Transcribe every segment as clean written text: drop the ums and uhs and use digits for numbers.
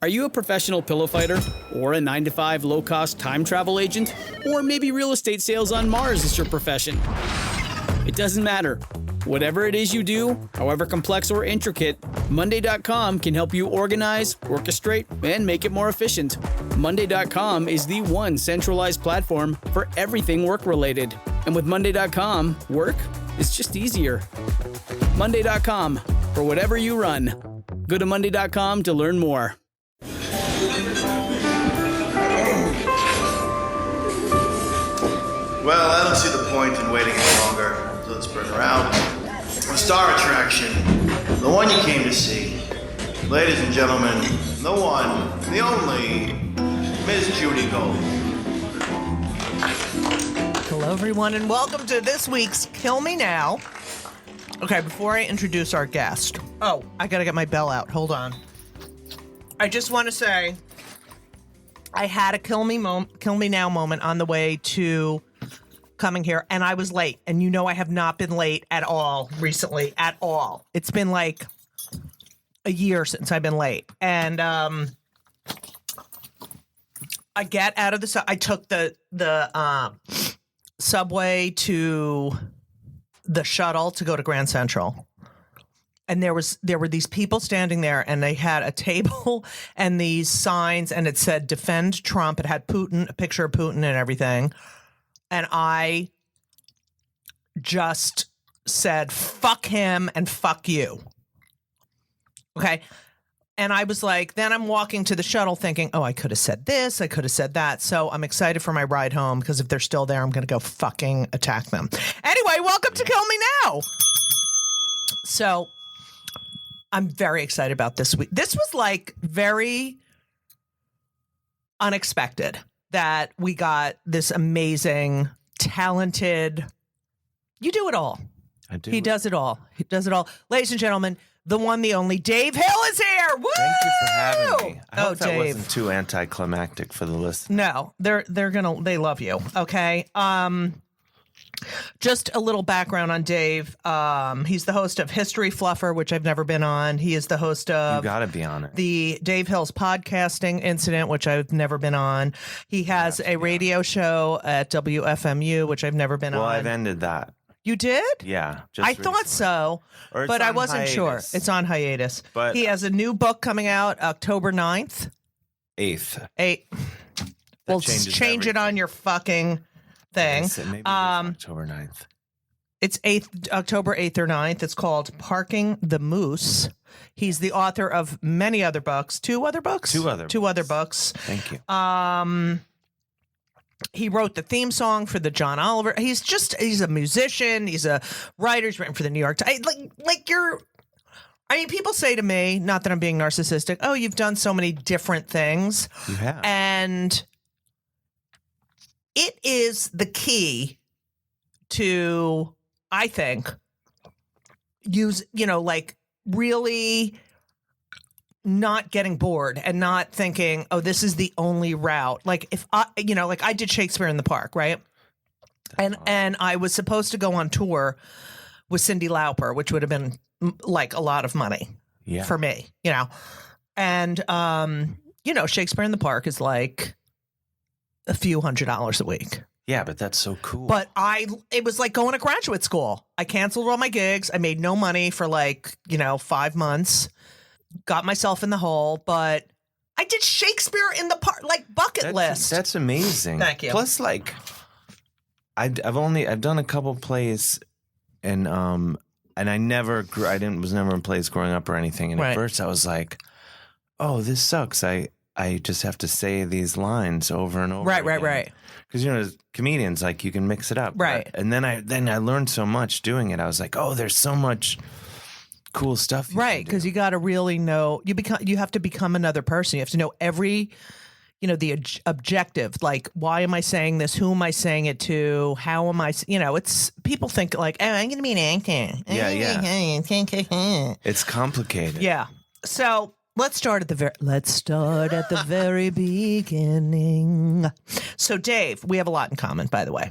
Are you a professional pillow fighter? Or a 9-to-5 low-cost time travel agent? Or maybe real estate sales on Mars is your profession? It doesn't matter. Whatever it is you do, however complex or intricate, Monday.com can help you organize, orchestrate, and make it more efficient. Monday.com is the one centralized platform for everything work-related. And with Monday.com, work is just easier. Monday.com, for whatever you run. Go to Monday.com to learn more. Well, I don't see the point in waiting any longer. So let's bring her out. The star attraction, the one you came to see. Ladies and gentlemen, the one, the only, Miss Judy Gold. Hello, everyone, and welcome to this week's Kill Me Now. Okay, before I introduce our guest. Oh, I gotta get my bell out. Hold on. I just want to say I had a Kill Me Now moment on the way to coming here, and I was late. And you know I have not been late at all recently, at all. It's been like a year since I've been late. And I get out of the I took the subway to the shuttle to go to Grand Central. And there were these people standing there, and they had a table and these signs, and it said "Defend Trump." It had Putin, a picture of Putin, and everything. And I just said, "Fuck him and fuck you." Okay. And I was like, then I'm walking to the shuttle thinking, oh, I could have said this, I could have said that. So I'm excited for my ride home because if they're still there, I'm going to go fucking attack them. Anyway, welcome to Kill Me Now. So I'm very excited about this week. This was like very unexpected that we got this amazing, talented, you do it all. I do. He does it all. He does it all. Ladies and gentlemen, the one, the only, Dave Hill is here. Woo! Thank you for having me. I hope that Dave. wasn't too anticlimactic for the listeners. No, they love you. Okay. Just a little background on Dave. He's the host of History Fluffer, which I've never been on. He is the host of You gotta be on it. the Dave Hill's Podcasting Incident, which I've never been on. He has a radio show at WFMU, which I've never been on. Well, I've ended that. You did? Yeah. I thought so, Or it's but I on wasn't sure. hiatus. It's on hiatus. But he has a new book coming out October 9th. 8th. Well, changes change it everything. on your fucking thing. Maybe it is October 9th. It's October 8th or 9th. It's called Parking the Moose. He's the author of many other books. Two other books. Thank you. He wrote the theme song for the John Oliver. He's a musician. He's a writer. He's written for the New York Times. People say to me, not that I'm being narcissistic, oh, you've done so many different things. You have. And it is the key to, I think, really not getting bored and not thinking, oh, this is the only route. Like if I did Shakespeare in the Park, right? And I was supposed to go on tour with Cyndi Lauper, which would have been like a lot of money for me, And, Shakespeare in the Park is like a few $100s a week. Yeah, but that's so cool. But it was like going to graduate school. I canceled all my gigs. I made no money for 5 months. Got myself in the hole, but I did Shakespeare in the Park, bucket list. That's amazing. Thank you. Plus, I've done a couple plays, and I never was never in plays growing up or anything. And Right. at first, I was like, oh, this sucks. I just have to say these lines over and over. Right. Because as comedians, you can mix it up. Right. And then I learned so much doing it. I was like, oh, there's so much cool stuff. Right, because you got to really know. You have to become another person. You have to know every, the objective. Like, why am I saying this? Who am I saying it to? How am I? It's people think oh, I'm going to be an actor. Yeah. It's complicated. Yeah. So let's start at the very beginning. So Dave, we have a lot in common, by the way.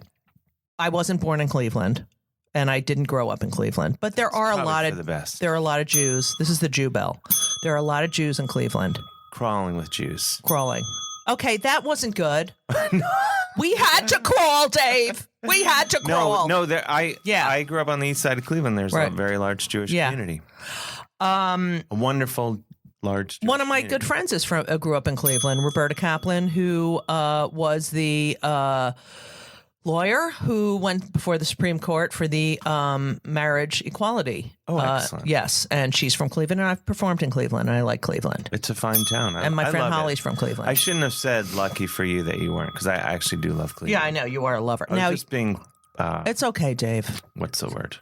I wasn't born in Cleveland. And I didn't grow up in Cleveland, but there are a lot of the best. There are a lot of Jews. This is the Jew bell. There are a lot of Jews in Cleveland. Crawling with juice. Crawling. Okay, that wasn't good. We had to crawl, Dave. We had to crawl. No. I grew up on the east side of Cleveland. There's a very large Jewish community. A wonderful large. Jewish One of my community. good friends grew up in Cleveland. Roberta Kaplan, who was the lawyer who went before the Supreme Court for the marriage equality. Oh, excellent. Yes, and she's from Cleveland, and I've performed in Cleveland, and I like Cleveland. It's a fine town. And my friend love Holly's it. from Cleveland. I shouldn't have said lucky for you that you weren't, because I actually do love Cleveland. Yeah, I know. You are a lover. I was Now, just being. it's okay, Dave. What's the word?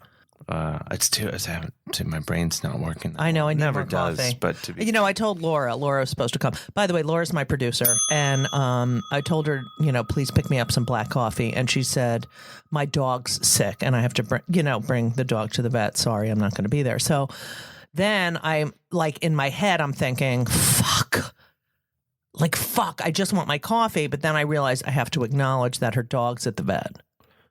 My brain's not working. I know. I need never more does. coffee. But to be, I told Laura was supposed to come. By the way, Laura's my producer, and I told her, please pick me up some black coffee, and she said, my dog's sick, and I have to bring the dog to the vet. Sorry, I'm not going to be there. So then I'm like, in my head, I'm thinking, fuck. I just want my coffee, but then I realize I have to acknowledge that her dog's at the vet.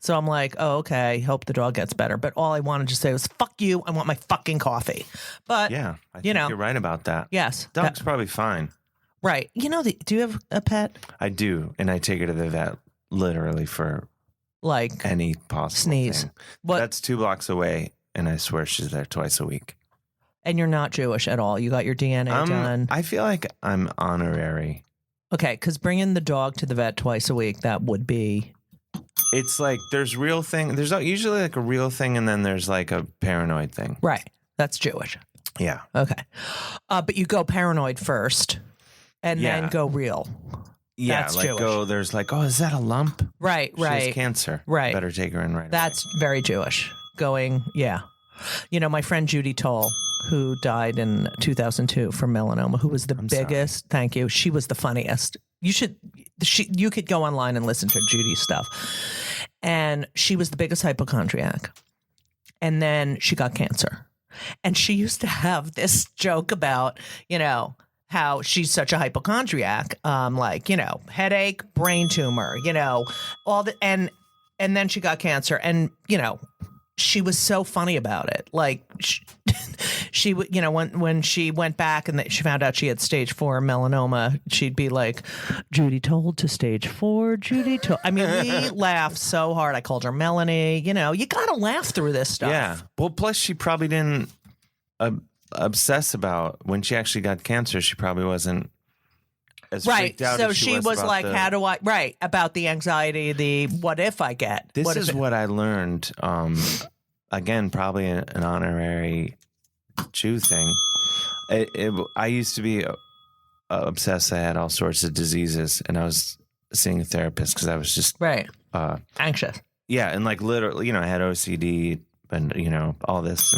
So I'm like, oh, okay, hope the dog gets better. But all I wanted to say was, fuck you, I want my fucking coffee. But, yeah, I think you're right about that. Yes. Dog's probably fine. Right. Do you have a pet? I do, and I take her to the vet literally for Like any possible sneeze. thing. What? That's 2 blocks away, and I swear she's there twice a week. And you're not Jewish at all. You got your DNA done. I feel like I'm honorary. Okay, because bringing the dog to the vet twice a week, that would be... It's like there's real thing. There's usually like a real thing, and then there's like a paranoid thing. Right. That's Jewish. Yeah. Okay. But you go paranoid first and then go real. Yeah. That's like Jewish. there's like, oh, is that a lump? Right, She right. has cancer. Right. Better take her in right That's very Jewish. Going, yeah. My friend Judy Toll, who died in 2002 from melanoma, who was the biggest. Thank you. She was the funniest. You could go online and listen to Judy's stuff. And she was the biggest hypochondriac. And then she got cancer. And she used to have this joke about, how she's such a hypochondriac, headache, brain tumor, all the, and then she got cancer, and, she was so funny about it. Like she when she went back and she found out she had stage 4 melanoma, she'd be like, Judy told to stage 4, Judy told. I mean, we laughed so hard. I called her Melanie. You got to laugh through this stuff. Yeah. Well, plus she probably didn't obsess about when she actually got cancer. She probably wasn't as Right. freaked out So as she was about like, the- how do I, right, about the anxiety, the what if I get. This what is if it- what I learned. Again, probably an honorary Jew thing. I used to be obsessed. I had all sorts of diseases, and I was seeing a therapist because I was just right. Anxious. yeah, and like literally, I had OCD and all this,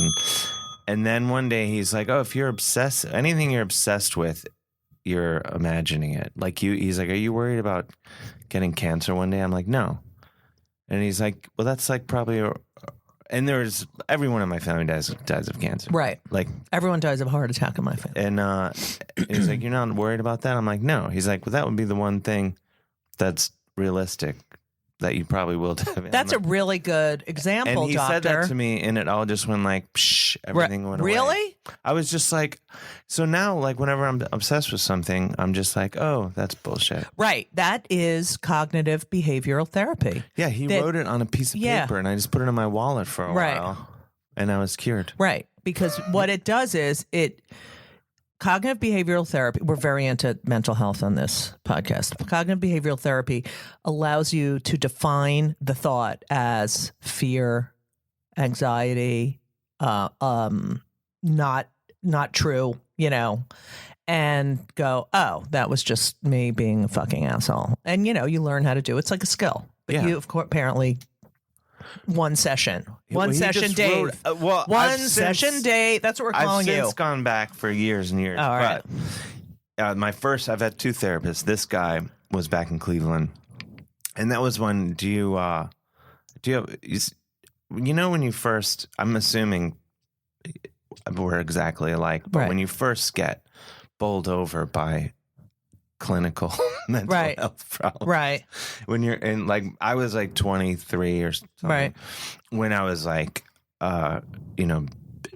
and then one day he's like, "Oh, if you're obsessed, anything you're obsessed with, you're imagining it." Like he's like, "Are you worried about getting cancer one day?" I'm like, "No," and he's like, "Well, that's like probably." And there's everyone in my family dies of cancer. Right. Like Everyone dies of a heart attack in my family. and he's like, "You're not worried about that?" I'm like, "No." He's like, "Well, that would be the one thing that's realistic that you probably will have." That's a really good example, and he doctor. said that to me, and it all just went like, psh, everything went away. Really? I was just like, so now, like, whenever I'm obsessed with something, I'm just like, oh, that's bullshit. Right. That is cognitive behavioral therapy. Yeah, he wrote it on a piece of paper, and I just put it in my wallet for a while, and I was cured. Right. Because what it does is cognitive behavioral therapy, we're very into mental health on this podcast. Cognitive behavioral therapy allows you to define the thought as fear, anxiety, not true, and go, oh, that was just me being a fucking asshole. And, you learn how to do it. It's like a skill. But you, of course, apparently one session. Well, One he session, just Dave. wrote- well, One I've session, since- Dave. That's what we're calling I've you. since gone back for years and years. Oh, all right. But I've had 2 therapists. This guy was back in Cleveland, and that was when. When you first? I'm assuming we're exactly alike, but Right. when you first get bowled over by clinical mental Right. health problems, Right. when you're in, like, I was like 23 or something, Right. when I was like,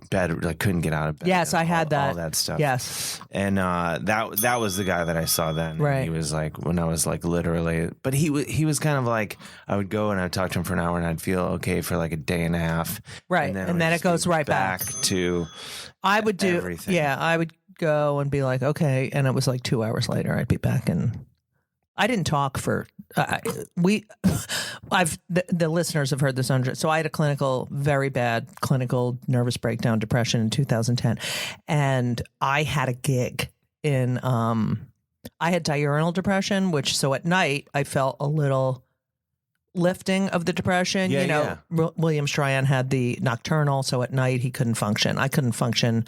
bed, like couldn't get out of bed. Yes, I had that. All that stuff. Yes. And that was the guy that I saw then. And Right. he was like, when I was like literally, but he was kind of like, I would go and I'd talk to him for an hour and I'd feel okay for like a day and a half. Right. And then it goes right back to I would do everything. Yeah, I would go and be like, okay, and it was like 2 hours later I'd be back, and I didn't talk for the listeners have heard this so I had a very bad clinical nervous breakdown depression in 2010, and I had a gig in I had diurnal depression, which so at night I felt a little lifting of the depression. Yeah, William Stryan had the nocturnal, so at night he couldn't function. I couldn't function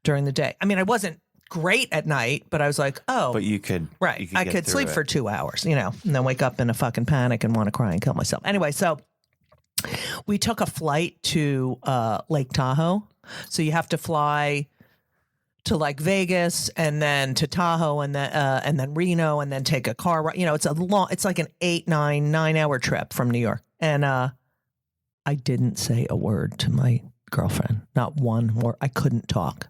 during the day. I mean, I wasn't great at night, but I was like, oh. But you could. Right. I could sleep for 2 hours, and then wake up in a fucking panic and want to cry and kill myself. Anyway, so we took a flight to Lake Tahoe. So you have to fly to like Vegas and then to Tahoe and then Reno and then take a car ride. It's like an 9 hour trip from New York. And I didn't say a word to my girlfriend, not one word. I couldn't talk.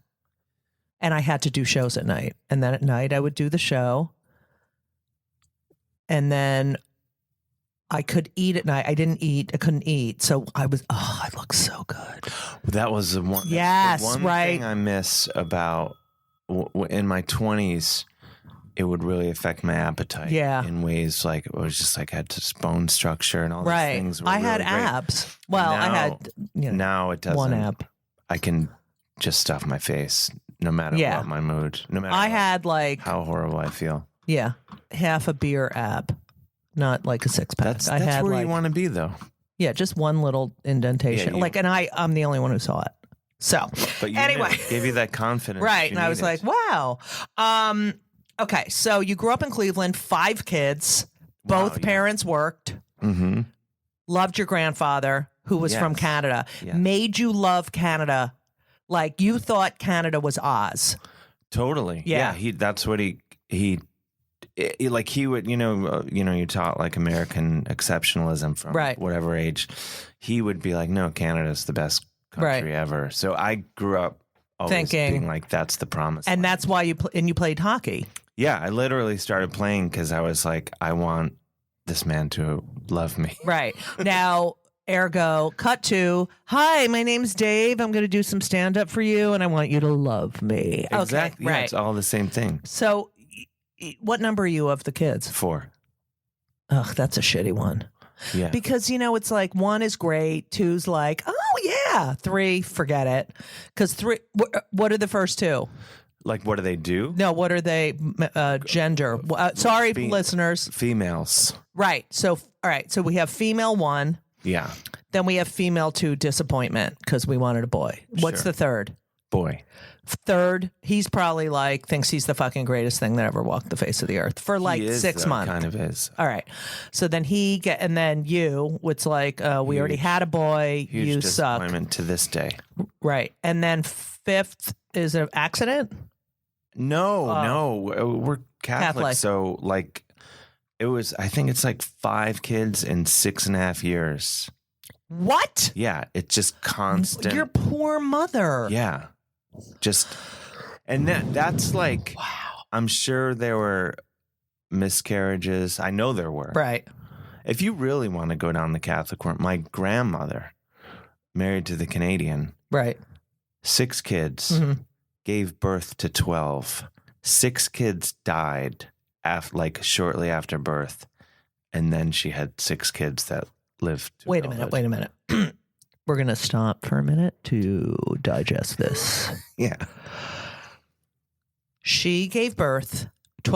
And I had to do shows at night. And then at night I would do the show. And then I could eat at night. I couldn't eat. So I look so good. That was the one. Yes, the one right. thing I miss about in my 20s, it would really affect my appetite. Yeah. In ways like it was just like I had this bone structure and all these Right. things. Were I really had great. abs. Well, I had Now it doesn't. one ab. I can just stuff my face no matter what my mood, no matter had like how horrible I feel. half a beer ab, not like a six pack. That's I had where like, you want to be though. Yeah, just one little indentation. Yeah, and I'm the only one who saw it. So But you anyway, gave you that confidence. right? you And I was needed. like, wow. Okay, so you grew up in Cleveland, 5 kids, both Wow, yeah. parents worked, Mm-hmm. loved your grandfather who was from Yes. Canada, Yes. made you love Canada. Like you thought Canada was Oz. Totally. Yeah. That's what he like he would, you taught like American exceptionalism from Right. whatever age. He would be like, no, Canada's the best country ever. So I grew up always Thinking- being like, that's the promise. And land. that's why you played hockey. Yeah, I literally started playing because I was like, I want this man to love me. Right. Now, ergo, cut to, hi, my name's Dave. I'm going to do some stand up for you and I want you to love me. Exactly. Okay, Yeah, right. it's all the same thing. So, what number are you of the kids? 4. Ugh, that's a shitty one. Yeah. Because, it's like 1 is great, 2's like, oh, yeah. 3, forget it. Because 3, what are the first 2? Like, what do they do? No, what are they? Gender. Sorry, listeners. Females. Right. So, all right. So we have female 1. Yeah. Then we have female 2, disappointment, because we wanted a boy. What's Sure. the third? Boy. Third, he's probably like, thinks he's the fucking greatest thing that ever walked the face of the earth for like He is, 6 though, months. Kind of is. All right. So then and then you, it's like, we already had a boy, Huge you suck. disappointment to this day. Right. And then 5th is an accident? No, we're Catholic, Catholic. so like it was. I think it's like 5 kids in 6.5 years. What? Yeah, it's just constant. Your poor mother. Yeah, just and that's like. Wow. I'm sure there were miscarriages. I know there were. Right. If you really want to go down the Catholic route, my grandmother, married to the Canadian, Right. 6 kids. Mm-hmm. Gave birth to 12. 6 kids died shortly after birth. And then she had 6 kids that lived. to Wait a adulthood. minute. We're going to stop for a minute to digest this. Yeah. She gave birth.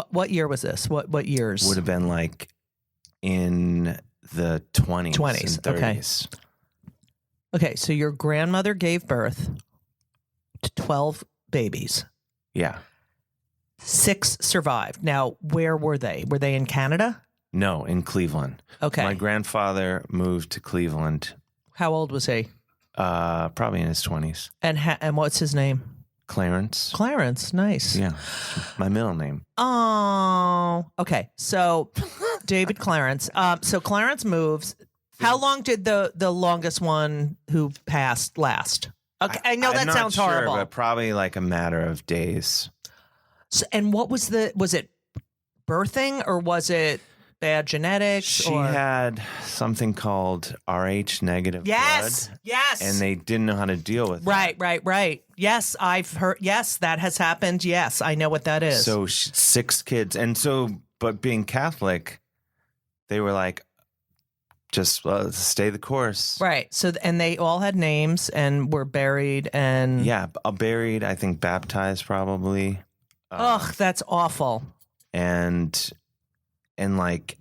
What year was this? What years? Would have been like in the 20s. 20s, And okay. 30s. Okay, so your grandmother gave birth to 12 babies. Yeah. 6 survived. Now, where were they? Were they in Canada? No, in Cleveland. Okay. My grandfather moved to Cleveland How old was he? probably in his 20s. And what's his name? Clarence. Clarence. Nice. Yeah. My middle name. Oh, okay. So David Clarence. So Clarence moves. How long did the longest one who passed last? Okay, I know I'm that sounds not sure, horrible. but probably like a matter of days. So, and what was it birthing or was it bad genetics? She or? had something called Rh negative Yes, blood. yes. And they didn't know how to deal with that. Right. Yes, I've heard. Yes, that has happened. Yes, I know what that is. So 6 kids. And so, but being Catholic, they were like, just stay the course. Right. So, and they all had names and were buried and. Yeah, buried, I think baptized probably. Ugh, that's awful. And like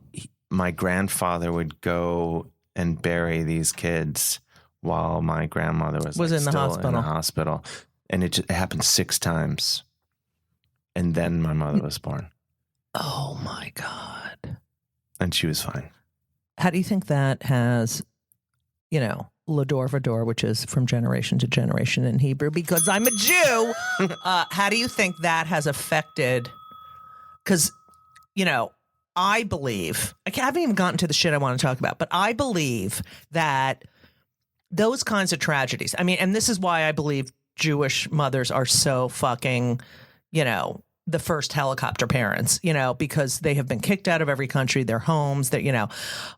my grandfather would go and bury these kids while my grandmother was like, in the still hospital. in the hospital. And it happened 6 times. And then my mother was born. Oh my God. And she was fine. How do you think that has, Lador Vador, which is from generation to generation in Hebrew, because I'm a Jew. How do you think that has affected? Because, I believe, I haven't even gotten to the shit I want to talk about, but I believe that those kinds of tragedies, and this is why I believe Jewish mothers are so fucking, the first helicopter parents, because they have been kicked out of every country, their homes, that,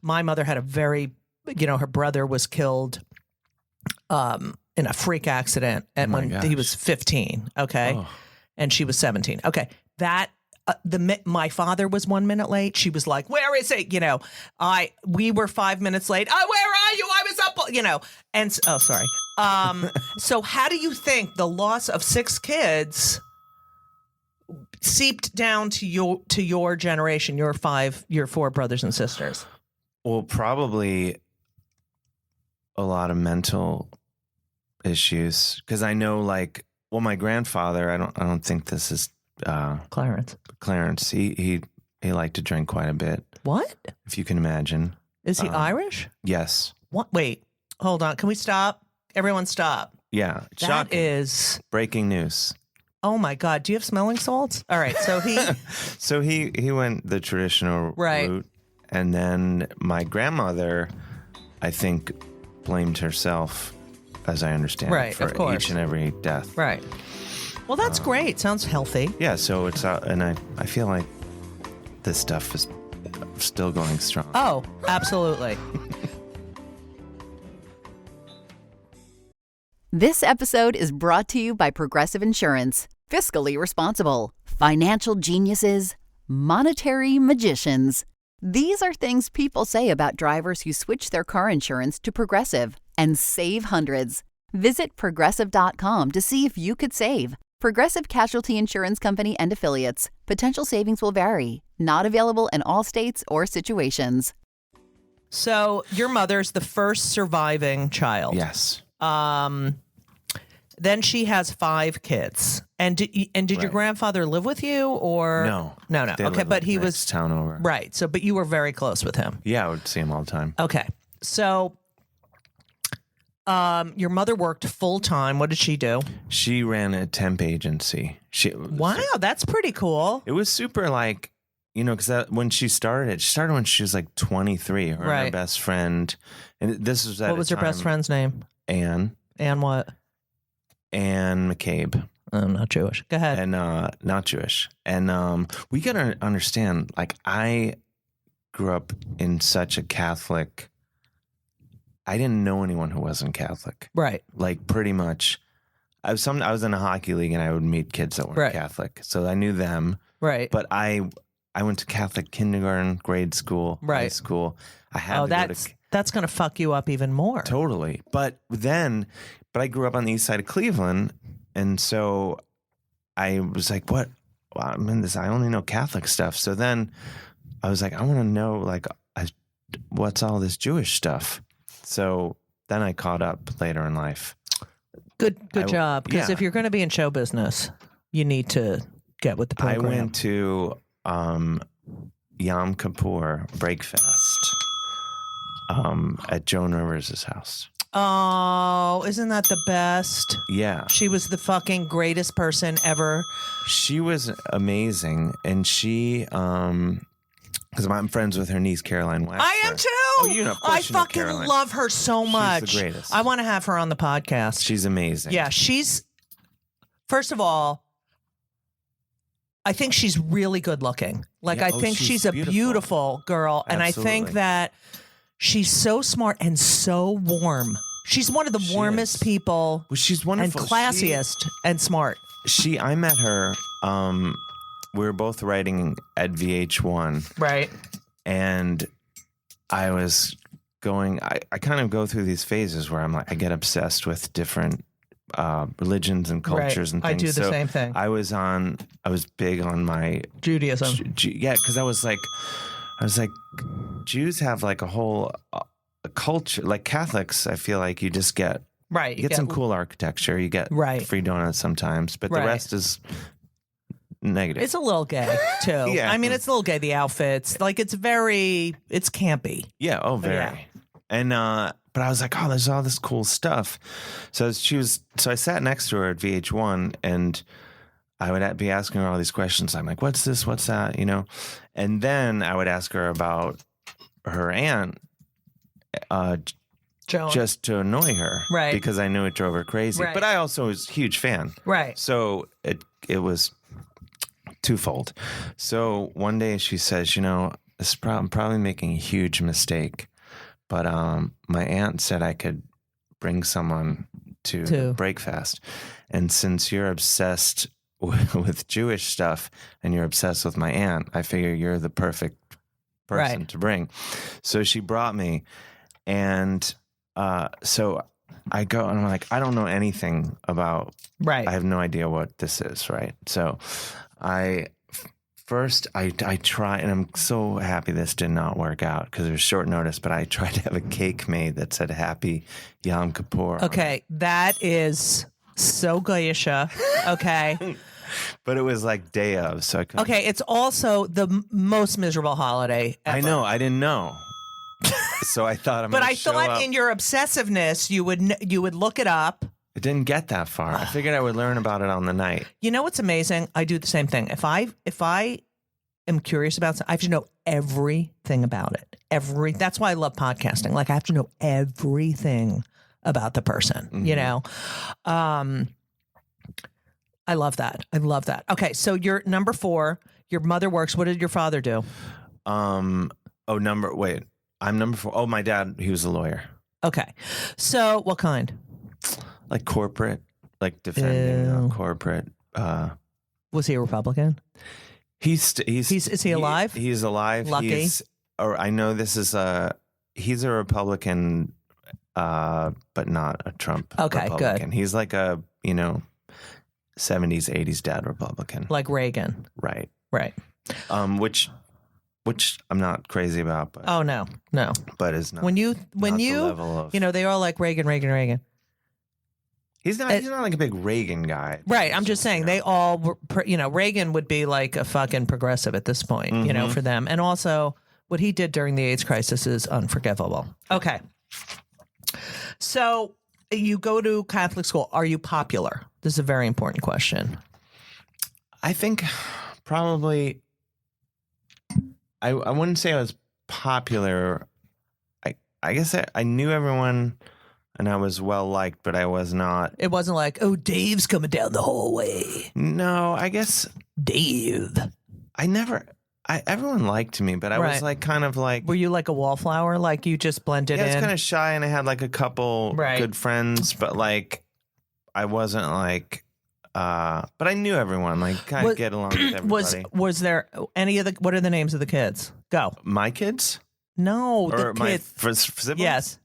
my mother had a very, her brother was killed in a freak accident when he was 15. Okay. Oh. And she was 17. Okay. That, my father was 1 minute late. She was like, "Where is it?" We were 5 minutes late. "Oh, where are you? I was up." And sorry. So how do you think the loss of 6 kids seeped down to your generation, your 4 brothers and sisters? Well, probably a lot of mental issues, because I know, my grandfather. I don't think this is Clarence. He liked to drink quite a bit. What? If you can imagine. Is he Irish? Yes. What? Wait, hold on. Can we stop? Everyone, stop. Yeah. That Shocking. is Breaking news. Oh my God! Do you have smelling salts? All right, so he. So he went the traditional route, and then my grandmother, I think, blamed herself, as I understand, for each and every death. Right. Well, that's great. Sounds healthy. Yeah. So it's and I feel like this stuff is still going strong. Oh, absolutely. This episode is brought to you by Progressive Insurance. Fiscally responsible, financial geniuses, monetary magicians. These are things people say about drivers who switch their car insurance to Progressive and save hundreds. Visit Progressive.com to see if you could save. Progressive Casualty Insurance Company and Affiliates. Potential savings will vary. Not available in all states or situations. So your mother's the first surviving child. Yes. Then she has 5 kids. And did your grandfather live with you or No. No. Okay, but he was town over. Right. So but you were very close with him. Yeah, I would see him all the time. Okay. So your mother worked full time. What did she do? She ran a temp agency. Wow, that's pretty cool. It was super because when she started when she was like 23. Her and her best friend, and this was at what was her best friend's name? Anne. Anne what? Anne McCabe. I'm not Jewish. Go ahead. And not Jewish. And we gotta understand. I grew up in such a Catholic. I didn't know anyone who wasn't Catholic. Right. Pretty much. I was in a hockey league and I would meet kids that weren't Catholic, so I knew them. Right. But I went to Catholic kindergarten, grade school, high school. I had that's going to fuck you up even more. Totally. But I grew up on the east side of Cleveland, and so I was like, what? Wow, I'm in this. I only know Catholic stuff. So then I was like, I want to know what's all this Jewish stuff. So then I caught up later in life. Good job. Because if you're going to be in show business, you need to get with the program. I went to Yom Kippur Breakfast at Joan Rivers' house. Oh, isn't that the best? Yeah. She was the fucking greatest person ever. She was amazing. And she because I'm friends with her niece, Caroline West. I am too. Oh, you know, of course I you know fucking Caroline. love her so much. She's the greatest. I want to have her on the podcast. She's amazing. Yeah, first of all, I think she's really good looking. Like, Yeah, I think she's a beautiful girl. And I think Absolutely. that she's so smart and so warm. She's one of the warmest is. people Well, she's and wonderful. classiest and smart. I met her. We were both writing at VH1, Right. and I was going. I kind of go through these phases where I'm like, I get obsessed with different religions and cultures and I things. do the So same thing. I was big on my Judaism. yeah, because I was like, Jews have like a whole a culture. Like Catholics, I feel like you just get Right. you get some cool architecture. You get Right. free donuts sometimes, but Right. the rest is negative. It's a little gay, too. Yeah. I mean, it's a little gay, the outfits. Like, it's campy. Yeah. Oh, very. Yeah. And but I was like, oh, there's all this cool stuff. So I sat next to her at VH1, and I would be asking her all these questions. I'm like, what's this? What's that? You know? And then I would ask her about her aunt, Joan. just to annoy her, Right. Because I knew it drove her crazy. Right. But I also was a huge fan, Right. So it was twofold. So one day she says, I'm probably making a huge mistake, but my aunt said I could bring someone to Breakfast, and since you're obsessed with Jewish stuff and you're obsessed with my aunt, I figure you're the perfect person Right. to bring. So she brought me, and so I go and I'm like, I don't know anything about. Right. I have no idea what this is, right? So I try, and I'm so happy this did not work out because it was short notice, but I tried to have a cake made that said Happy Yom Kippur. Okay, that is so goyisha. Okay. But it was like day of, so I couldn't. Okay, it's also the most miserable holiday ever. I know, I didn't know. So I thought I'm But gonna I show thought up. in your obsessiveness, you would look it up. It didn't get that far. I figured I would learn about it on the night. You know what's amazing? I do the same thing. If I am curious about something, I have to know everything about it. That's why I love podcasting. Like, I have to know everything about the person, you know? I love that. I love that. Okay. So you're number 4, your mother works. What did your father do? I'm number 4. Oh, my dad, he was a lawyer. Okay. So what kind? Like corporate, like defending Ew. corporate. Was he a Republican? Is he alive? He's alive. Lucky. I know this is he's a Republican, but not a Trump Okay, Republican. good. He's like a 70s, 80s dad Republican. Like Reagan. Right. Right. Which I'm not crazy about, but Oh, no. but is not. When you, not the level of, they all like Reagan. he's not like a big Reagan guy. Right. I'm just saying they all were, Reagan would be like a fucking progressive at this point, Mm-hmm. for them. And also what he did during the AIDS crisis is unforgivable. Okay. So you go to Catholic school. Are you popular? This is a very important question. I think probably I wouldn't say I was popular. I guess I knew everyone and I was well liked, but I was not. It wasn't like, oh, Dave's coming down the hallway. No, I guess Dave. everyone liked me, but I was Right. like kind of like Were you like a wallflower? Like you just blended I was in? kind of shy and I had like a couple Right. good friends, but like I wasn't like but I knew everyone, like kind of get along with everybody. Was there any of what are the names of the kids? Go. My kids? No, Or the my kids. siblings? Yes.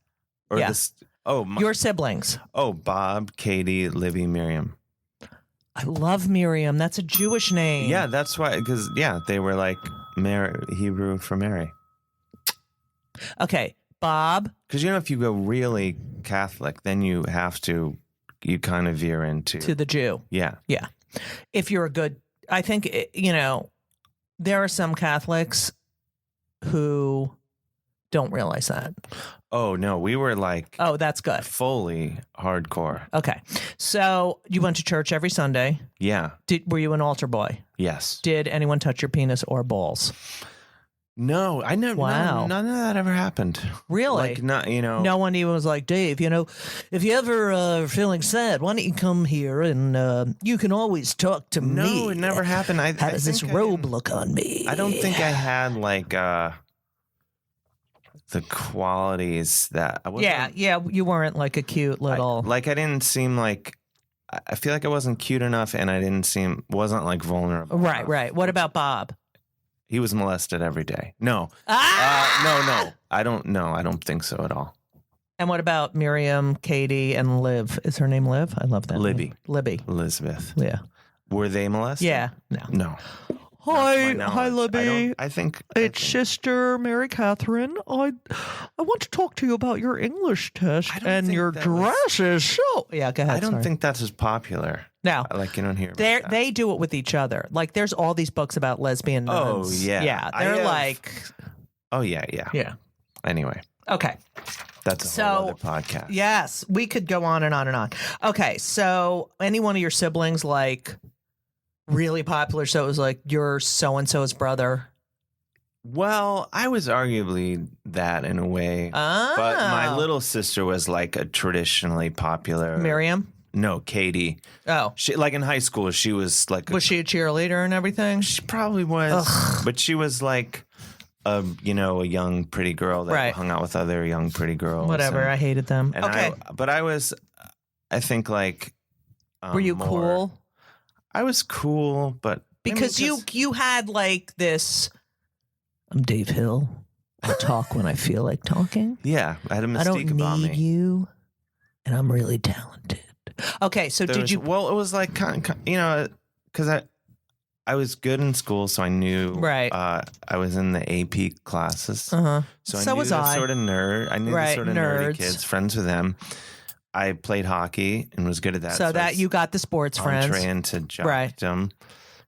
Or yeah. this my, Your siblings. Bob, Katie, Libby, Miriam. I love Miriam. That's a Jewish name. Yeah, that's why, because they were like Mary, Hebrew for Mary. Okay. Bob. Because if you go really Catholic, then you kind of veer into To the Jew. yeah. Yeah. If you're a good, I think, there are some Catholics who don't realize that. Oh no, we were like Oh, that's good. fully hardcore. Okay. So you went to church every Sunday. Yeah. Were you an altar boy? Yes. Did anyone touch your penis or balls? No, I never. Wow. None of that ever happened. Really? Like, not, you know. No one even was like, Dave, if you ever are feeling sad, why don't you come here and you can always talk to me. No, it never happened. How does this robe look on me? I don't think I had like the qualities that I wasn't. Yeah, you weren't like a cute little. I didn't seem like. I feel like I wasn't cute enough, and I wasn't like vulnerable. Right, enough. right. What about Bob? He was molested every day. No. No. I don't think so at all. And what about Miriam, Katie, and Liv? Is her name Liv? I love that. Libby. name. Libby. Elizabeth. Yeah. Were they molested? Yeah. No. No. Hi, Not to my hi, knowledge. Libby. I think It's Sister Mary Catherine. I want to talk to you about your English test, I don't and think your that was- dress is so. Yeah, go ahead. I don't sorry. think that's as popular. No. Like you don't hear. About that. They do it with each other. Like there's all these books about lesbian Oh, nuns. yeah. Yeah. I They're have- like. Oh yeah. Yeah. Anyway, Okay. that's a whole other podcast. Yes, we could go on and on and on. Okay, so any one of your siblings like really popular? So it was like your so and so's brother. Well, I was arguably that in a way, Oh, but my little sister was like a traditionally popular. Miriam. No, Katie. Oh, She like in high school, she was like. was she a cheerleader and everything? She probably was, but she was like, a young pretty girl that Right. hung out with other young pretty girls. Whatever. I hated them. And Okay. I think like. Were you more- cool? I was cool, but Because you had like this. I'm Dave Hill. I talk when I feel like talking. Yeah, I had a I don't mystique about need me. you, and I'm really talented. Okay, so There did was- you? Well, it was like because I was good in school, so I knew. Right. I was in the AP classes, Uh-huh. so I So knew was the I. sort of nerd. I knew Right, the sort of nerds. nerdy kids, friends with them. I played hockey and was good at that. So I that was you got the sports friends. entree into Right. jockdom,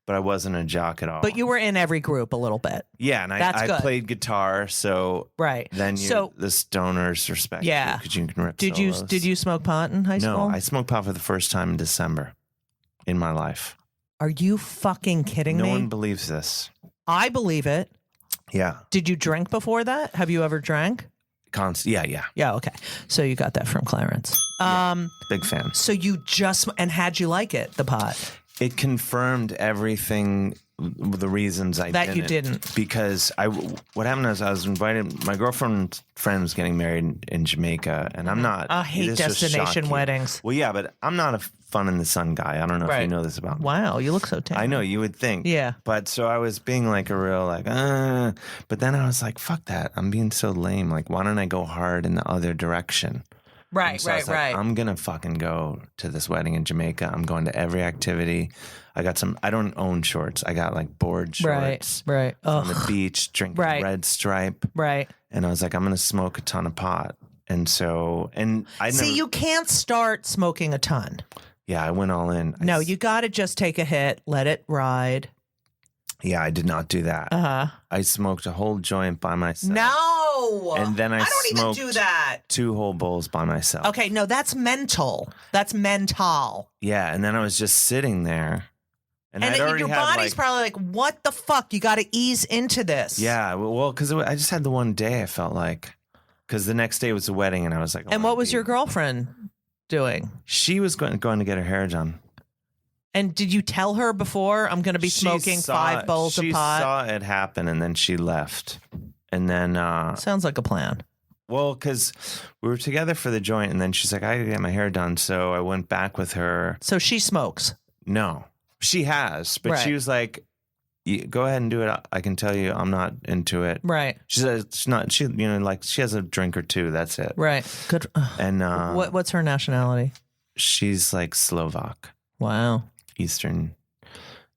but I wasn't a jock at all. But you were in every group a little bit. yeah, and That's I good. played guitar, so Right. then So- the stoners respect Yeah. because you can rip Did solos. you smoke pot in high No, school? I smoked pot for the first time in December in my life. Are you fucking kidding No me? one believes this. I believe it. Yeah. Did you drink before that? Have you ever drank? Yeah. Yeah, okay. So you got that from Clarence. Big fan. So you just and how'd you like it, the pot? It confirmed everything, the reasons I That you didn't. Because what happened is I was invited, my girlfriend's friend was getting married in Jamaica, and I'm not. I hate this will shock destination you. weddings. Well, yeah, but I'm not a fun in the sun guy. I don't know if Right. you know this about me. Wow, you look so tan. I know, you would think. Yeah. But so I was being like a real but then I was like, fuck that. I'm being so lame. Like, why don't I go hard in the other direction? Right, And so I was like, I'm going to fucking go to this wedding in Jamaica. I'm going to every activity. I don't own shorts. I got like board shorts Right. on the Oh, beach, drinking Right. Red Stripe. right. And I was like, I'm going to smoke a ton of pot. And so, and I never, See, you can't start smoking a ton. yeah, I went all in. No, you got to just take a hit, let it ride. Yeah, I did not do that. Uh-huh. I smoked a whole joint by myself. No. And then I don't even smoked do that. 2 whole bowls by myself. Okay, no, that's mental. That's mental. Yeah, and then I was just sitting there. And I'd And already your had body's like, probably like, what the fuck? You got to ease into this. yeah, well, because I just had the one day I felt like, because the next day was the wedding, and I was like, And what was your girlfriend doing? She was going to get her hair done. And did you tell her before I'm going to be She smoking saw 5 it- bowls of pot? She saw it happen, and then she left. And then, Sounds like a plan. well, because we were together for the joint, and then she's like, I got to get my hair done. So I went back with her. So she smokes. No, she has, but Right. she was like, go ahead and do it. I can tell you I'm not into it. Right. She says it's not, like she has a drink or two. That's it. Right. Good. And What's her nationality? she's like Slovak, Wow. Eastern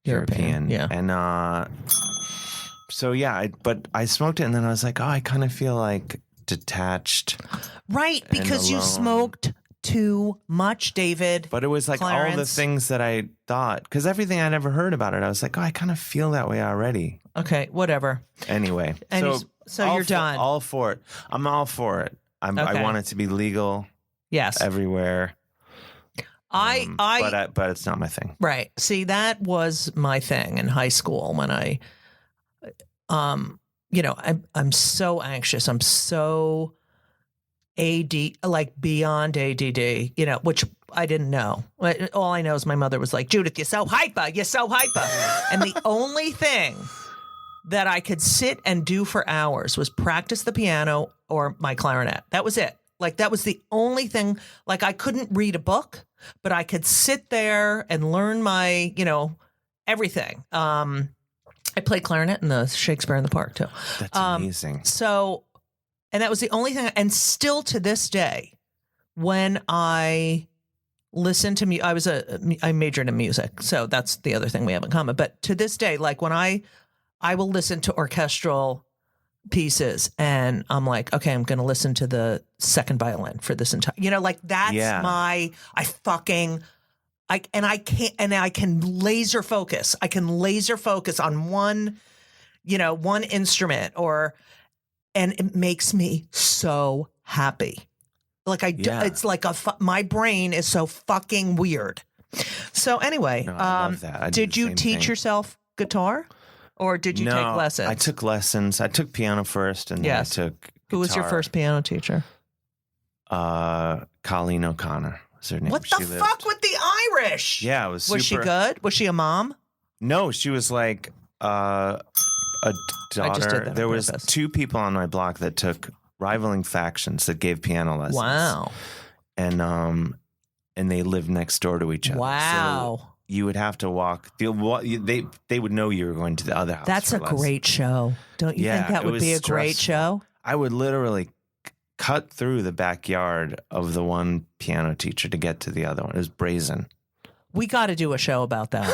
European, European. yeah. And so, yeah, but I smoked it, and then I was like, oh, I kind of feel like detached. Right, because you alone. smoked too much, David. But it was like all the Clarence. things that I thought, because everything I'd ever heard about it, I was like, oh, I kind of feel that way already. Okay, whatever. Anyway, And so you're done. All for it. I'm all for it. I Okay. want it to be legal Yes. everywhere. But it's not my thing. Right. See, that was my thing in high school when I I'm so anxious. I'm so like beyond ADD, which I didn't know. All I know is my mother was like, Judith, you're so hyper. You're so hyper. And the only thing that I could sit and do for hours was practice the piano or my clarinet. That was it. Like, that was the only thing. Like, I couldn't read a book, but I could sit there and learn my, everything. I played clarinet in the Shakespeare in the Park too. That's amazing. So, and that was the only thing. And still to this day, when I listen to me, I majored in music, so that's the other thing we have in common. But to this day, like when I will listen to orchestral pieces, and I'm like, okay, I'm going to listen to the second violin for this entire, like that's I can laser focus. I can laser focus on one instrument and it makes me so happy. Like it's like my brain is so fucking weird. So anyway, No, I love that. Did you teach yourself guitar or did you take lessons? I took lessons. I took piano first and then I took guitar. Who was your first piano teacher? Colleen O'Connor. Her name. What the fuck with the Irish? Yeah, it was super. Was she good? Was she a mom? No, she was like a daughter. I just did that there on was purpose. 2 people on my block that took rivaling factions that gave piano lessons. Wow. And they lived next door to each other. Wow. So you would have to walk. They would know you were going to the other house. That's a great show. Don't you think that would be a great show? I would literally cut through the backyard of the one piano teacher to get to the other one. It was brazen. We got to do a show about that.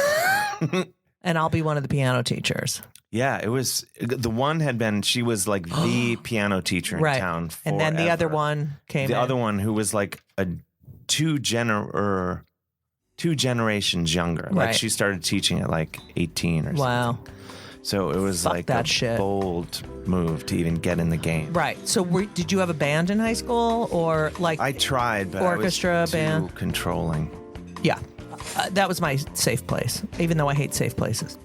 And I'll be one of the piano teachers. Yeah, it was. The one had been, she was like the piano teacher in town forever. And then the other one came The in. other one who was like a two generations younger. Right. Like she started teaching at like 18 or something. Wow. So it was Fuck like that a shit. bold move to even get in the game. Right. So did you have a band in high school or like? I tried, but orchestra, I was too band? controlling. Yeah. That was my safe place, even though I hate safe places.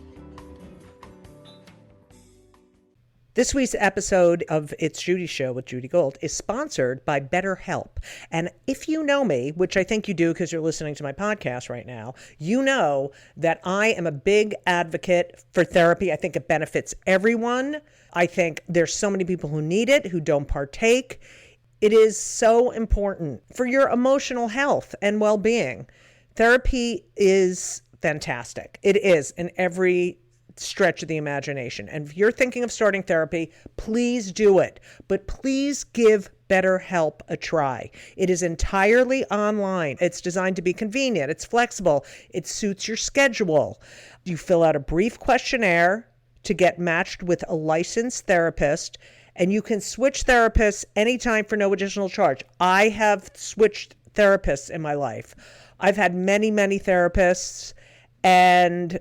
This week's episode of It's Judy Show with Judy Gold is sponsored by BetterHelp. And if you know me, which I think you do because you're listening to my podcast right now, you know that I am a big advocate for therapy. I think it benefits everyone. I think there's so many people who need it, who don't partake. It is so important for your emotional health and well-being. Therapy is fantastic. It is in every stretch of the imagination. And if you're thinking of starting therapy, please do it. But please give BetterHelp a try. It is entirely online. It's designed to be convenient. It's flexible. It suits your schedule. You fill out a brief questionnaire to get matched with a licensed therapist, and you can switch therapists anytime for no additional charge. I have switched therapists in my life. I've had many, many therapists, and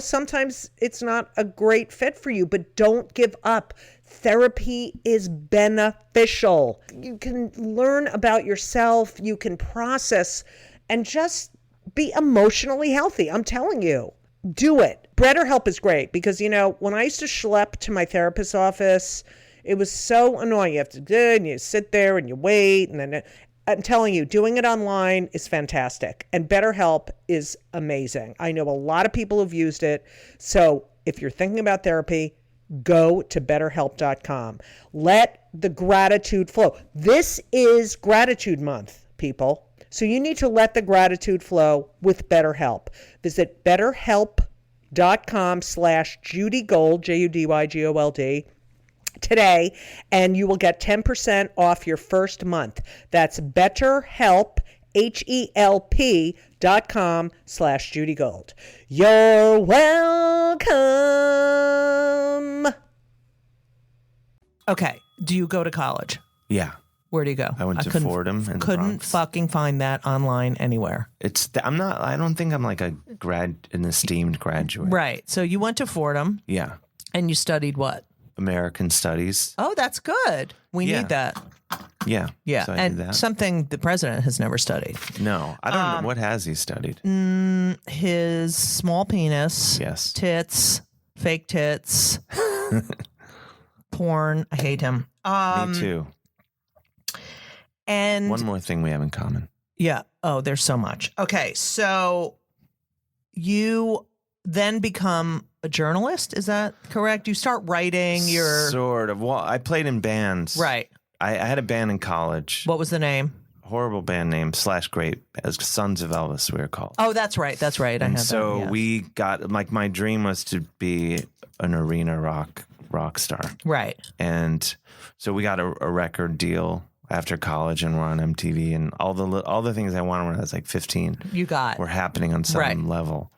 sometimes it's not a great fit for you, but don't give up. Therapy is beneficial. You can learn about yourself, you can process, and just be emotionally healthy. I'm telling you, do it. BetterHelp is great because, when I used to schlep to my therapist's office, it was so annoying. You have to do it, and you sit there and you wait, and then I'm telling you, doing it online is fantastic. And BetterHelp is amazing. I know a lot of people who've used it. So if you're thinking about therapy, go to BetterHelp.com. Let the gratitude flow. This is Gratitude Month, people. So you need to let the gratitude flow with BetterHelp. Visit BetterHelp.com/JudyGold, JudyGold, today, and you will get 10% off your first month. That's BetterHelp, HELP.com/JudyGold. You're welcome. Okay. Do you go to college? Yeah. Where do you go? I went to Fordham in the Couldn't Bronx. fucking find that online anywhere. I don't think I'm like an esteemed graduate. Right. So you went to Fordham Yeah. and you studied what? American Studies. Oh, that's good. We Yeah. need that. Yeah. Yeah. So I did And that. something the president has never studied. No, I don't know. What has he studied? His small penis. Yes. Tits. Fake tits. porn. I hate him. Me too. And One more thing we have in common. yeah. Oh, there's so much. Okay, so you then become a journalist. Is that correct? You start writing your Sort of. Well, I played in bands. right. I had a band in college. What was the name? Horrible band name / great. As Sons of Elvis, we were called. Oh, that's right. That's right. I And had so that. Yes. we got, like, my dream was to be an arena rock star. right. And so we got a record deal after college, and we're on MTV, and all the things I wanted when I was like 15 You got. were happening on some Right. level.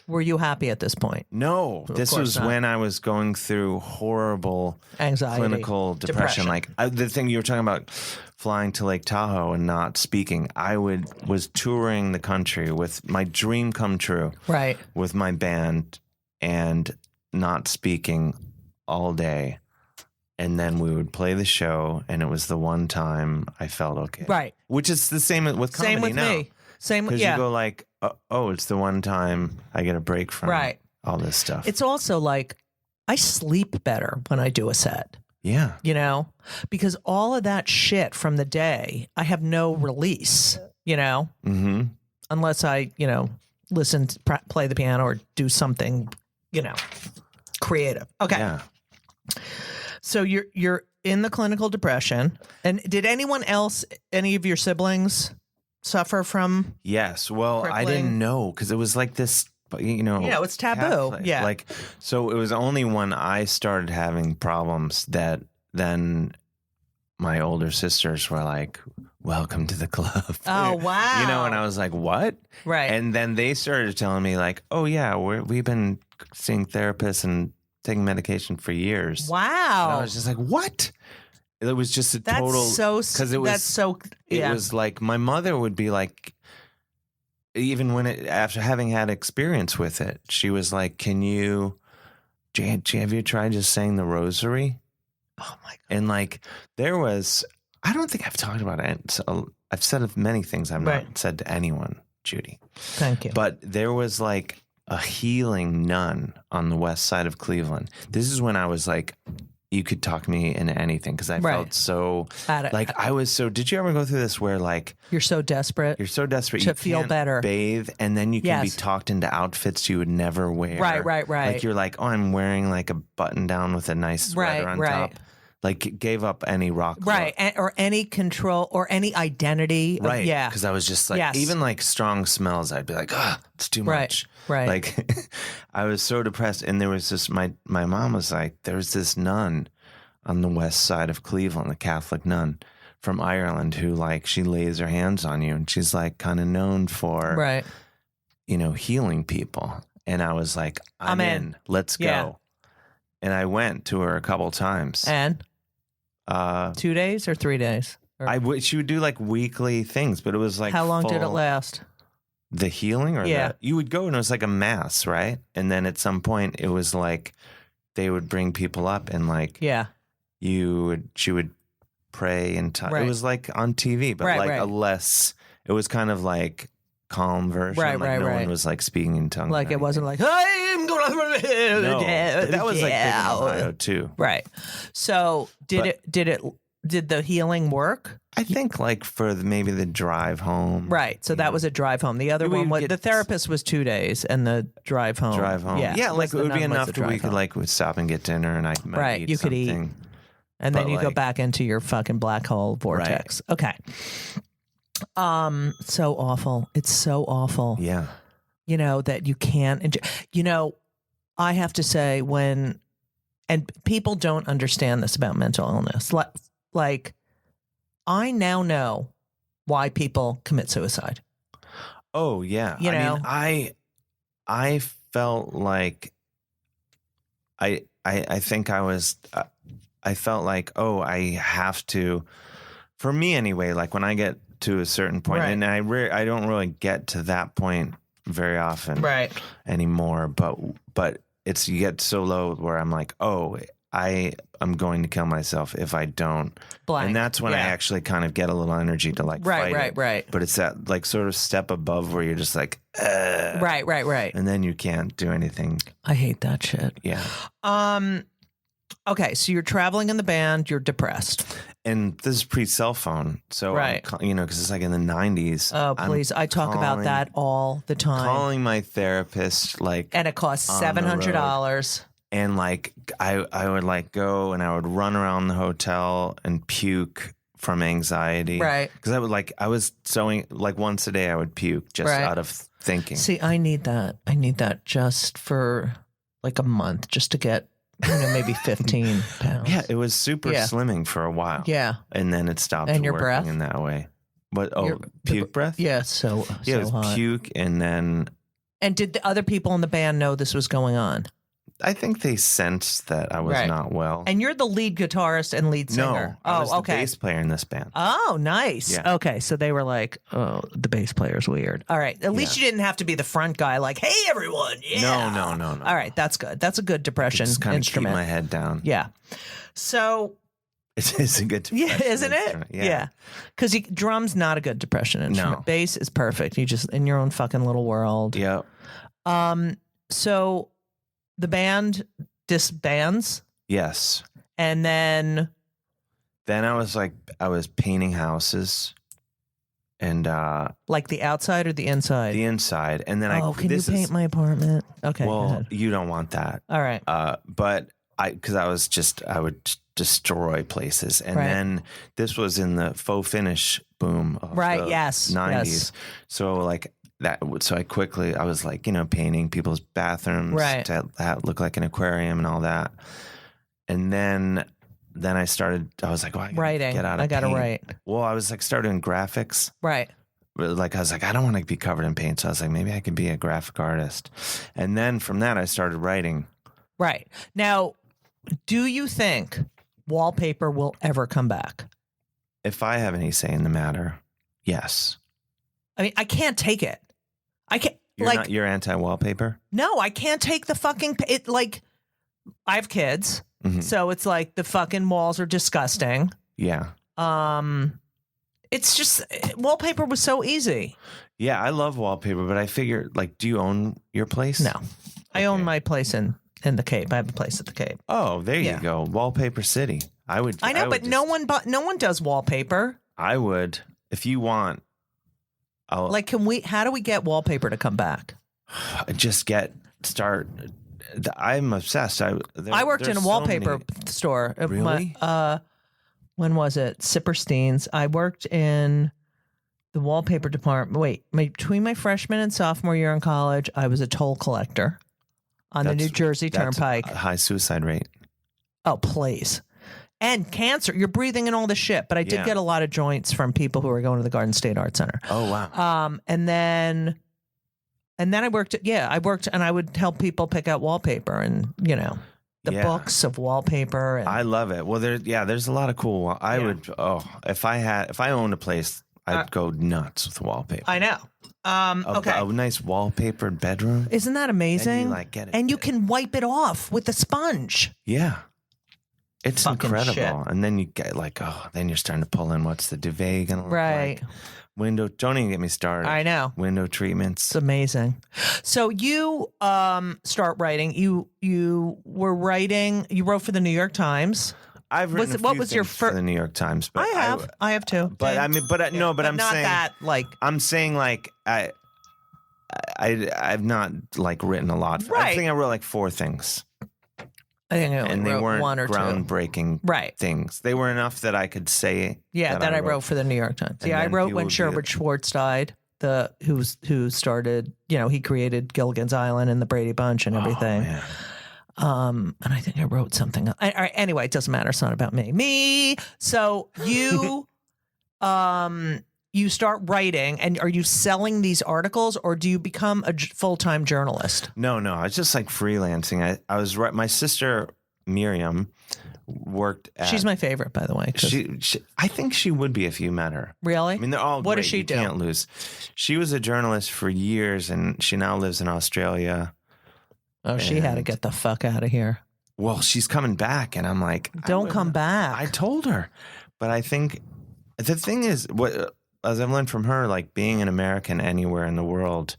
Were you happy at this point? No, this course was not. when I was going through horrible Anxiety, clinical depression. Like the thing you were talking about, flying to Lake Tahoe and not speaking. I was touring the country with my dream come true. Right. With my band and not speaking all day. And then we would play the show, and it was the one time I felt okay. Right. Which is the same with comedy Same with now. me. Same. Because Yeah. you go like, oh, it's the one time I get a break from Right. all this stuff. It's also like I sleep better when I do a set. Yeah. You know, because all of that shit from the day, I have no release. You know, Mm-hmm. unless I, listen, play the piano or do something, creative. Okay. Yeah. So you're in the clinical depression, and did anyone else, any of your siblings, suffer from? Yes. Well, I Crippling. didn't know because it was like this, It's taboo. Catholic. Yeah. Like, so it was only when I started having problems that then my older sisters were like, welcome to the club. Oh, wow. And I was like, what? Right. And then they started telling me like, oh yeah, we've been seeing therapists and taking medication for years. Wow. And I was just like, what? It was just a That's total, so. because it was, That's so. it Yeah. was like my mother would be like, even after having had experience with it, she was like, have you tried just saying the rosary? Oh my God. And like, I don't think I've talked about it. So I've said many things I've Right. not said to anyone, Judy. Thank you. But there was like a healing nun on the west side of Cleveland. This is when I was like, you could talk me into anything because I Right. felt so At it. I was so. Did you ever go through this where like You're so desperate. you're so desperate To you feel can't better. bathe, and then you can be Yes. talked into outfits you would never wear. Right. Like you're like, oh, I'm wearing like a button down with a nice sweater on Right. top. Like gave up any rock look. Right. Or any control or any identity. of- Right. yeah. Because I was just like, Yes. even like strong smells, I'd be like, it's too Right, much. right. Like I was so depressed. And there was this, my mom was like, there's this nun on the west side of Cleveland, a Catholic nun from Ireland who like, she lays her hands on you and she's like kind of known for, Right. healing people. And I was like, I'm in. Let's go. Yeah. And I went to her a couple times. And 2 days or 3 days? Or She would do like weekly things, but it was like, how long did it full- last? The healing or Yeah. you would go and it was like a mass, right? And then at some point it was like they would bring people up and like Yeah. she would pray and Right. it was like on TV, but Right, like right. it was kind of like calm version. Right, like right, no right. one was like speaking in tongues. Like or it wasn't anything. like, I'm going to. No, but that was like big in Ohio too. Right. So did the healing work? I think like for maybe the drive home. Right. So that was a drive home. The other We one would was get- the therapist was 2 days, and the drive home. Drive home. Yeah. like the it would be nun was enough the to we drive could home. like would stop and get dinner and I might Right, eat you could eat. something. And then but you go like- back into your fucking black hole vortex. Okay. So awful. It's so awful. Yeah. That you can't. I have to say and people don't understand this about mental illness. Like, I now know why people commit suicide. Oh yeah. You know? I felt like I think I felt like, oh, I have to, for me anyway, like when I get to a certain point, Right. and I don't really get to that point very often Right. anymore, but you get so low where I'm like, oh, I am going to kill myself if I don't. Blank. And that's when I Yeah. actually kind of get a little energy to like Right, fight right, it. right. But it's that like sort of step above where you're just like, ugh. Right. And then you can't do anything. I hate that shit. Yeah. Okay, so you're traveling in the band, you're depressed. And this is pre-cell phone, so Right. because it's like in the 90s. Oh, please. I talk about that all the time. Calling my therapist, And it costs on the $700. and like I would like go and I would run around the hotel and puke from anxiety. Right. Because I was sewing like once a day I would puke just Right. out of thinking. See, I need that. I need that just for like a month, just to get, maybe 15 pounds. Yeah, it was super slimming for a while. Yeah. And then it stopped And your working breath? in that way. But Your- puke breath? Yeah, so Yeah, it was hot. puke and then And did the other people in the band know this was going on? I think they sensed that I was Right. not well. And you're the lead guitarist and lead singer. No, I was the okay. bass player in this band. Oh, nice. Yeah. Okay, so they were like, "Oh, the bass player's weird." All right, at least you didn't have to be the front guy, like, "Hey, everyone!" Yeah. No. All right, that's good. That's a good depression Just kind of keep instrument. my head down. Yeah. So It's a good yeah, depression isn't it? instrument. Yeah. Because drum's not a good depression instrument. No. Bass is perfect. You just in your own fucking little world. Yeah. So the band disbands, Yes. and then Then I was painting houses and like the outside or the inside. the inside. And then Can you paint my apartment? Okay. go well, ahead. you don't want that. All right. But because I would destroy places. And Right. then this was in the faux finish boom of Right, the yes, 90s. yes. So I was like, painting people's bathrooms Right. to look like an aquarium and all that. And then I was like, well, I gotta Writing. get out of I gotta paint. write. Well, I was like starting graphics. Right. But I was like, I don't want to be covered in paint. So I was like, maybe I could be a graphic artist. And then from that, I started writing. Right. Now, do you think wallpaper will ever come back? If I have any say in the matter, yes. I mean, I can't take it. I can't. You're anti-wallpaper? No, I can't take the fucking it. Like, I have kids, Mhm. so it's like the fucking walls are disgusting. Yeah. It's just wallpaper was so easy. Yeah, I love wallpaper, but I figure, do you own your place? No, I own Okay. my place in the Cape. I have a place at the Cape. Oh, there Yeah. you go. Wallpaper City. I know, but no one does wallpaper. I would. If you want, I'll Like, how do we get wallpaper to come back? just start. I'm obsessed. I worked in a there's so wallpaper many- store. Really? When was it? Sipperstein's. I worked in the wallpaper department. Wait, between my freshman and sophomore year in college, I was a toll collector on the That's- New Jersey that's Turnpike. a high suicide rate. Oh, please. And cancer. You're breathing in all the shit. But I did Yeah. get a lot of joints from people who were going to the Garden State Art Center. Oh wow. And then I worked and I would help people pick out wallpaper and, the Yeah. books of wallpaper. And I love it. Well, there's a lot of cool. I Yeah. would. Oh, if I owned a place, I'd go nuts with wallpaper. I know. Okay. A nice wallpapered bedroom. Isn't that amazing? get it. And you can wipe it off with a sponge. Yeah. It's Fucking incredible. shit. And then you get then you're starting to pull in what's the duvet going to look Right. like. Window, don't even get me started. I know. Window treatments. It's amazing. So you start writing. You were writing. You wrote for the New York Times. I've written Was- a what few was your things for fir- the New York Times, but I have too. But I mean, but no, but I'm not saying that like I'm saying I've not written a lot. I Right. think I wrote 4 things, I think I only and they wrote weren't one or two. groundbreaking Right. things. They were enough that I could say. Yeah, that I wrote for the New York Times. And Yeah, I then wrote people when would be Sherwood Schwartz died. Who started? He created Gilligan's Island and the Brady Bunch and everything. Oh, man. And I think I wrote something. All right, anyway, it doesn't matter. It's not about me. So you, you start writing, and are you selling these articles, or do you become a full-time journalist? No, I was just freelancing. I was my sister Miriam worked at. She's my favorite, by the way. 'Cause- She I think she would be if you met her. Really? I mean, they're all What great. does she You do? Can't lose. She was a journalist for years, and she now lives in Australia. Oh, she had to and- get the fuck out of here. Well, she's coming back, and I'm like, Don't come back. I told her, but I think the thing is, as I've learned from her, being an American anywhere in the world,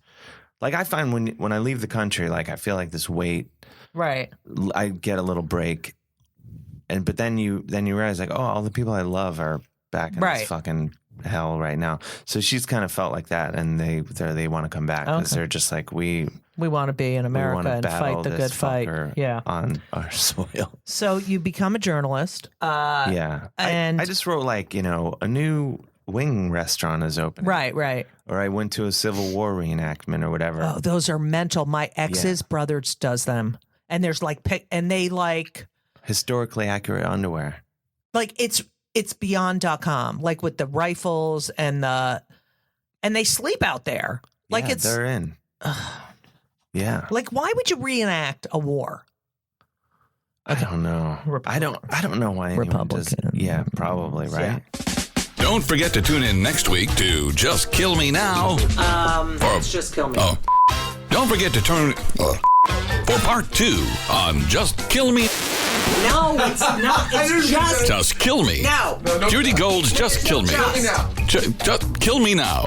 I find when I leave the country, I feel like this weight. Right. I get a little break, but then you realize like, oh, all the people I love are back in this fucking hell right now. So she's kind of felt like that, and they want to come back because they're just like, we want to be in America and fight the good fight. On our soil. So you become a journalist. Yeah. And I just wrote like, a new wing restaurant is opening. Right. Or I went to a Civil War reenactment or whatever. Oh, those are mental. My ex's brother does them. And there's and they historically accurate underwear. Like it's beyond.com, like with the rifles and they sleep out there. Like they're in. Yeah. Like, why would you reenact a war? I don't know. I don't know why anyone does. Yeah, probably, right? Yeah. Don't forget to tune in next week to Just Kill Me Now. It's Just Kill Me. Oh. Don't forget to turn for part 2 on Just Kill Me. No, it's not. It's Just Kill Me. No. Judy Gold's Just Kill Me. Kill Me Now. Just Kill Me Now.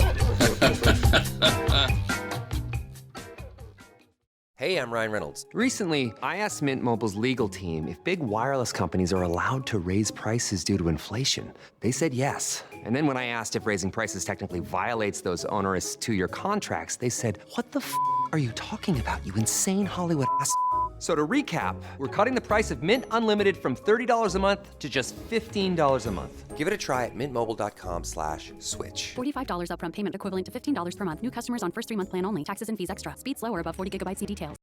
Hey, I'm Ryan Reynolds. Recently, I asked Mint Mobile's legal team if big wireless companies are allowed to raise prices due to inflation. They said yes. And then when I asked if raising prices technically violates those onerous 2-year contracts, they said, "What the f*** are you talking about, you insane Hollywood ass?" So to recap, we're cutting the price of Mint Unlimited from $30 a month to just $15 a month. Give it a try at mintmobile.com/switch. $45 upfront payment equivalent to $15 per month. New customers on first 3-month plan only. Taxes and fees extra. Speed slower above 40 gigabytes. See details.